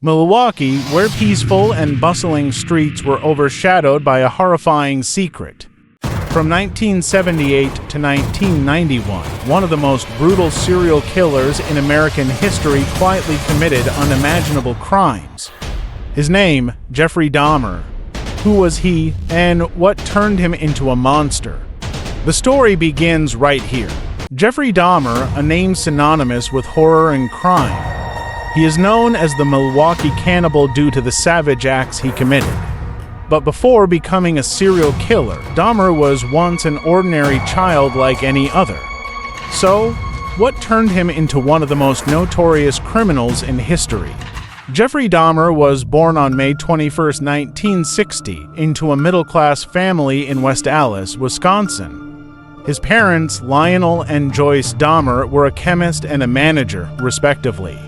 Milwaukee, where peaceful and bustling streets were overshadowed by a horrifying secret. From 1978 to 1991, one of the most brutal serial killers in American history quietly committed unimaginable crimes. His name, Jeffrey Dahmer. Who was he, and what turned him into a monster? The story begins right here. Jeffrey Dahmer, a name synonymous with horror and crime. He is known as the Milwaukee Cannibal due to the savage acts he committed. But before becoming a serial killer, Dahmer was once an ordinary child like any other. So, what turned him into one of the most notorious criminals in history? Jeffrey Dahmer was born on May 21, 1960, into a middle-class family in West Allis, Wisconsin. His parents, Lionel and Joyce Dahmer, were a chemist and a manager, respectively.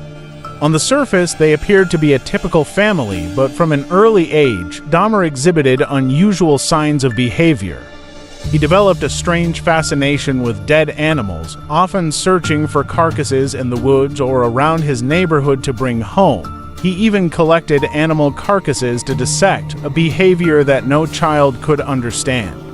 On the surface, they appeared to be a typical family, but from an early age, Dahmer exhibited unusual signs of behavior. He developed a strange fascination with dead animals, often searching for carcasses in the woods or around his neighborhood to bring home. He even collected animal carcasses to dissect, a behavior that no child could understand.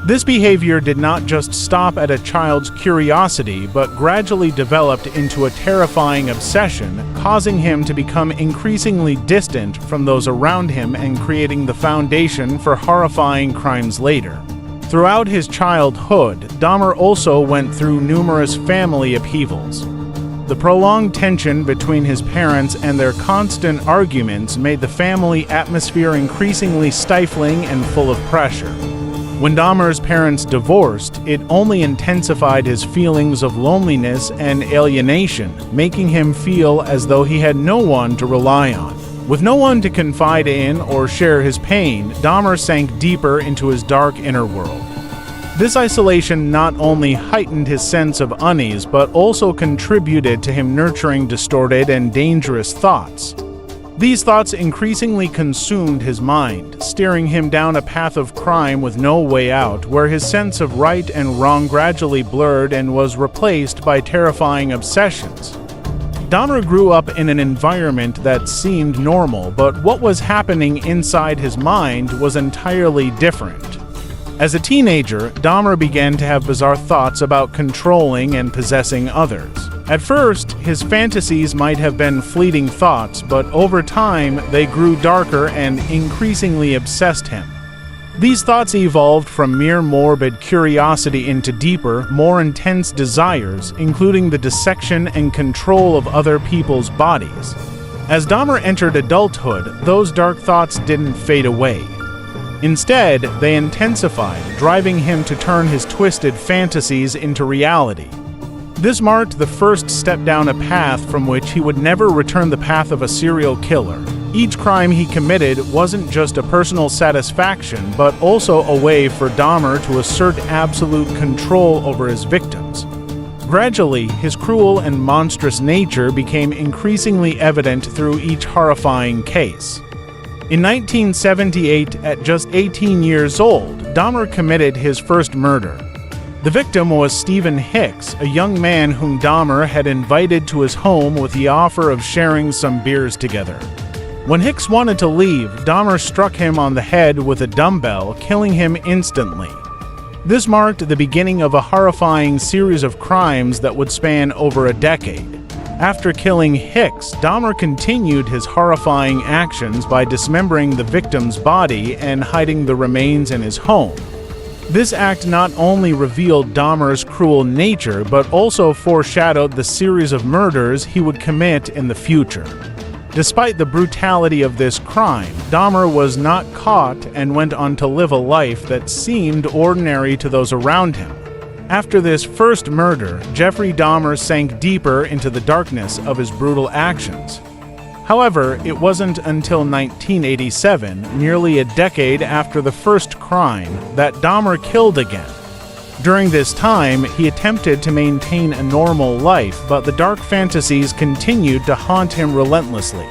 This behavior did not just stop at a child's curiosity, but gradually developed into a terrifying obsession, causing him to become increasingly distant from those around him and creating the foundation for horrifying crimes later. Throughout his childhood, Dahmer also went through numerous family upheavals. The prolonged tension between his parents and their constant arguments made the family atmosphere increasingly stifling and full of pressure. When Dahmer's parents divorced, it only intensified his feelings of loneliness and alienation, making him feel as though he had no one to rely on. With no one to confide in or share his pain, Dahmer sank deeper into his dark inner world. This isolation not only heightened his sense of unease, but also contributed to him nurturing distorted and dangerous thoughts. These thoughts increasingly consumed his mind, steering him down a path of crime with no way out, where his sense of right and wrong gradually blurred and was replaced by terrifying obsessions. Dahmer grew up in an environment that seemed normal, but what was happening inside his mind was entirely different. As a teenager, Dahmer began to have bizarre thoughts about controlling and possessing others. At first, his fantasies might have been fleeting thoughts, but over time, they grew darker and increasingly obsessed him. These thoughts evolved from mere morbid curiosity into deeper, more intense desires, including the dissection and control of other people's bodies. As Dahmer entered adulthood, those dark thoughts didn't fade away. Instead, they intensified, driving him to turn his twisted fantasies into reality. This marked the first step down a path from which he would never return the path of a serial killer. Each crime he committed wasn't just a personal satisfaction, but also a way for Dahmer to assert absolute control over his victims. Gradually, his cruel and monstrous nature became increasingly evident through each horrifying case. In 1978, at just 18 years old, Dahmer committed his first murder. The victim was Stephen Hicks, a young man whom Dahmer had invited to his home with the offer of sharing some beers together. When Hicks wanted to leave, Dahmer struck him on the head with a dumbbell, killing him instantly. This marked the beginning of a horrifying series of crimes that would span over a decade. After killing Hicks, Dahmer continued his horrifying actions by dismembering the victim's body and hiding the remains in his home. This act not only revealed Dahmer's cruel nature, but also foreshadowed the series of murders he would commit in the future. Despite the brutality of this crime, Dahmer was not caught and went on to live a life that seemed ordinary to those around him. After this first murder, Jeffrey Dahmer sank deeper into the darkness of his brutal actions. However, it wasn't until 1987, nearly a decade after the first crime, that Dahmer killed again. During this time, he attempted to maintain a normal life, but the dark fantasies continued to haunt him relentlessly.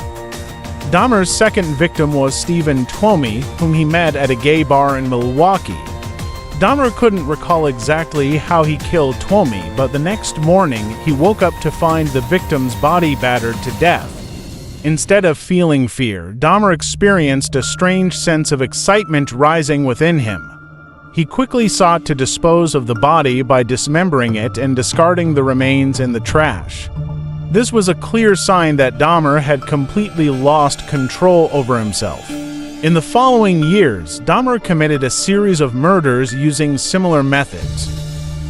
Dahmer's second victim was Stephen Twomey, whom he met at a gay bar in Milwaukee. Dahmer couldn't recall exactly how he killed Twomey, but the next morning he woke up to find the victim's body battered to death. Instead of feeling fear, Dahmer experienced a strange sense of excitement rising within him. He quickly sought to dispose of the body by dismembering it and discarding the remains in the trash. This was a clear sign that Dahmer had completely lost control over himself. In the following years, Dahmer committed a series of murders using similar methods.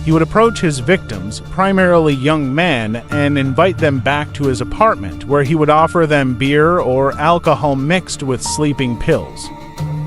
He would approach his victims, primarily young men, and invite them back to his apartment, where he would offer them beer or alcohol mixed with sleeping pills.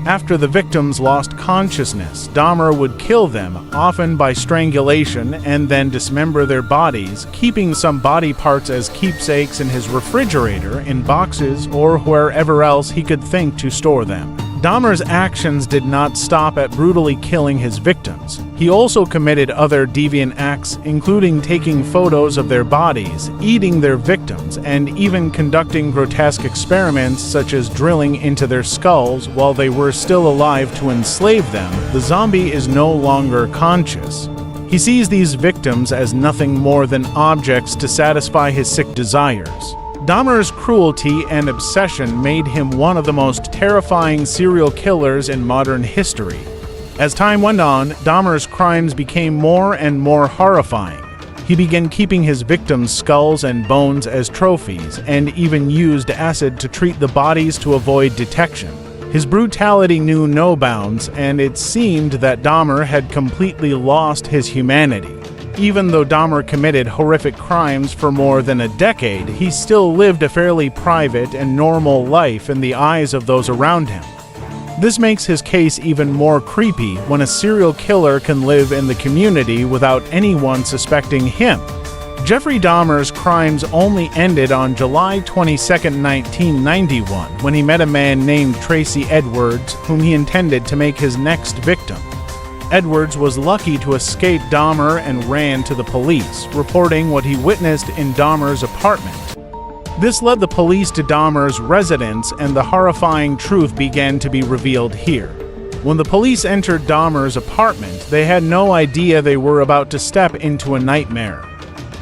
After the victims lost consciousness, Dahmer would kill them, often by strangulation, and then dismember their bodies, keeping some body parts as keepsakes in his refrigerator, in boxes, or wherever else he could think to store them. Dahmer's actions did not stop at brutally killing his victims. He also committed other deviant acts, including taking photos of their bodies, eating their victims, and even conducting grotesque experiments such as drilling into their skulls while they were still alive to enslave them. The zombie is no longer conscious. He sees these victims as nothing more than objects to satisfy his sick desires. Dahmer's cruelty and obsession made him one of the most terrifying serial killers in modern history. As time went on, Dahmer's crimes became more and more horrifying. He began keeping his victims' skulls and bones as trophies, and even used acid to treat the bodies to avoid detection. His brutality knew no bounds, and it seemed that Dahmer had completely lost his humanity. Even though Dahmer committed horrific crimes for more than a decade, he still lived a fairly private and normal life in the eyes of those around him. This makes his case even more creepy when a serial killer can live in the community without anyone suspecting him. Jeffrey Dahmer's crimes only ended on July 22, 1991, when he met a man named Tracy Edwards, whom he intended to make his next victim. Edwards was lucky to escape Dahmer and ran to the police, reporting what he witnessed in Dahmer's apartment. This led the police to Dahmer's residence, and the horrifying truth began to be revealed here. When the police entered Dahmer's apartment, they had no idea they were about to step into a nightmare.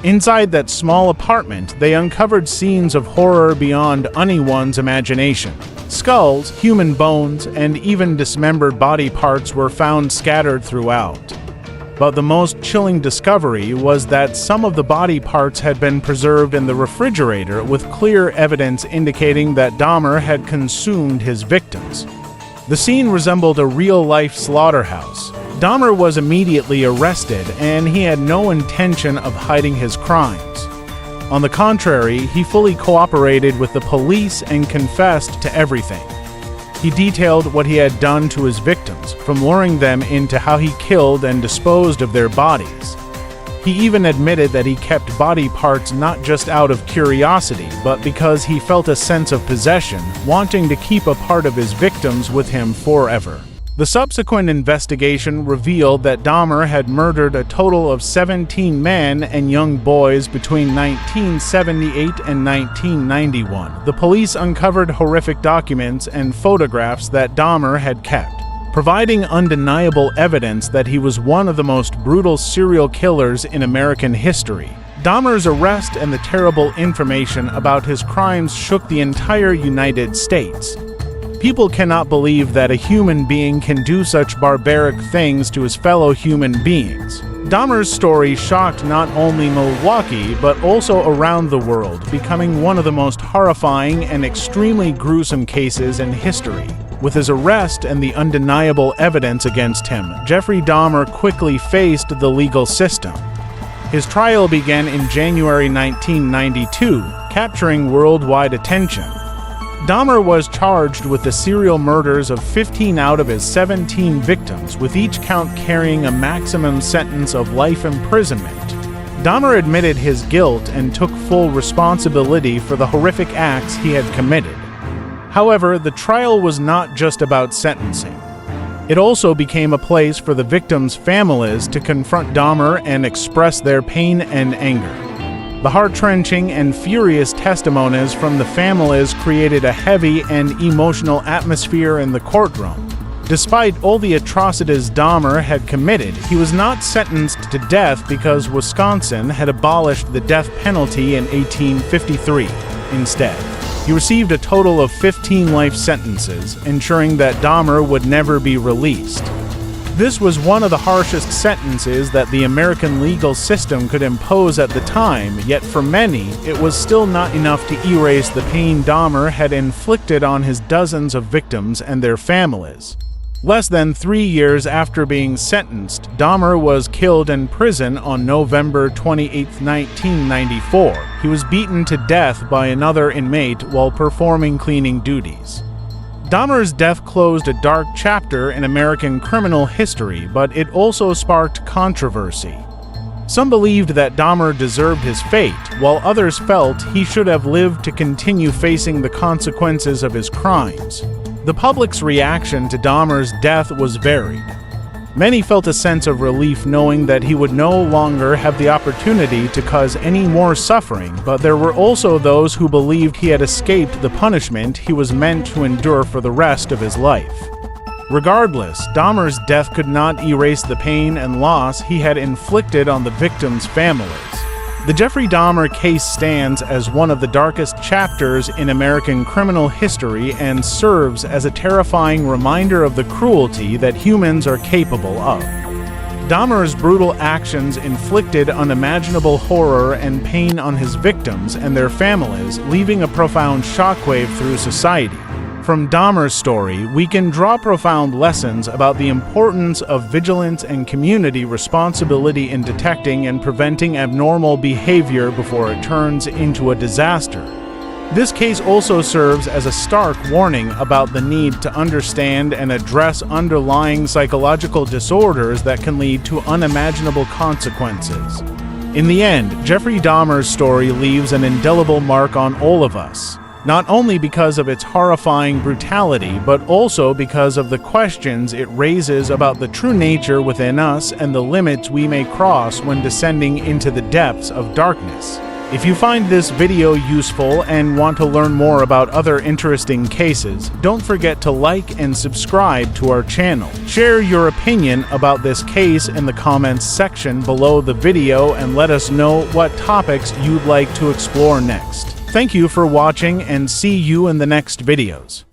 Inside that small apartment, they uncovered scenes of horror beyond anyone's imagination. Skulls, human bones, and even dismembered body parts were found scattered throughout. But the most chilling discovery was that some of the body parts had been preserved in the refrigerator, with clear evidence indicating that Dahmer had consumed his victims. The scene resembled a real-life slaughterhouse. Dahmer was immediately arrested, and he had no intention of hiding his crimes. On the contrary, he fully cooperated with the police and confessed to everything. He detailed what he had done to his victims, from luring them into how he killed and disposed of their bodies. He even admitted that he kept body parts not just out of curiosity, but because he felt a sense of possession, wanting to keep a part of his victims with him forever. The subsequent investigation revealed that Dahmer had murdered a total of 17 men and young boys between 1978 and 1991. The police uncovered horrific documents and photographs that Dahmer had kept, providing undeniable evidence that he was one of the most brutal serial killers in American history. Dahmer's arrest and the terrible information about his crimes shook the entire United States. People cannot believe that a human being can do such barbaric things to his fellow human beings. Dahmer's story shocked not only Milwaukee, but also around the world, becoming one of the most horrifying and extremely gruesome cases in history. With his arrest and the undeniable evidence against him, Jeffrey Dahmer quickly faced the legal system. His trial began in January 1992, capturing worldwide attention. Dahmer was charged with the serial murders of 15 out of his 17 victims, with each count carrying a maximum sentence of life imprisonment. Dahmer admitted his guilt and took full responsibility for the horrific acts he had committed. However, the trial was not just about sentencing. It also became a place for the victims' families to confront Dahmer and express their pain and anger. The heart-wrenching and furious testimonies from the families created a heavy and emotional atmosphere in the courtroom. Despite all the atrocities Dahmer had committed, he was not sentenced to death because Wisconsin had abolished the death penalty in 1853 instead. He received a total of 15 life sentences, ensuring that Dahmer would never be released. This was one of the harshest sentences that the American legal system could impose at the time, yet for many, it was still not enough to erase the pain Dahmer had inflicted on his dozens of victims and their families. Less than 3 years after being sentenced, Dahmer was killed in prison on November 28, 1994. He was beaten to death by another inmate while performing cleaning duties. Dahmer's death closed a dark chapter in American criminal history, but it also sparked controversy. Some believed that Dahmer deserved his fate, while others felt he should have lived to continue facing the consequences of his crimes. The public's reaction to Dahmer's death was varied. Many felt a sense of relief knowing that he would no longer have the opportunity to cause any more suffering, but there were also those who believed he had escaped the punishment he was meant to endure for the rest of his life. Regardless, Dahmer's death could not erase the pain and loss he had inflicted on the victims' families. The Jeffrey Dahmer case stands as one of the darkest chapters in American criminal history and serves as a terrifying reminder of the cruelty that humans are capable of. Dahmer's brutal actions inflicted unimaginable horror and pain on his victims and their families, leaving a profound shockwave through society. From Dahmer's story, we can draw profound lessons about the importance of vigilance and community responsibility in detecting and preventing abnormal behavior before it turns into a disaster. This case also serves as a stark warning about the need to understand and address underlying psychological disorders that can lead to unimaginable consequences. In the end, Jeffrey Dahmer's story leaves an indelible mark on all of us. Not only because of its horrifying brutality, but also because of the questions it raises about the true nature within us and the limits we may cross when descending into the depths of darkness. If you find this video useful and want to learn more about other interesting cases, don't forget to like and subscribe to our channel. Share your opinion about this case in the comments section below the video and let us know what topics you'd like to explore next. Thank you for watching and see you in the next videos.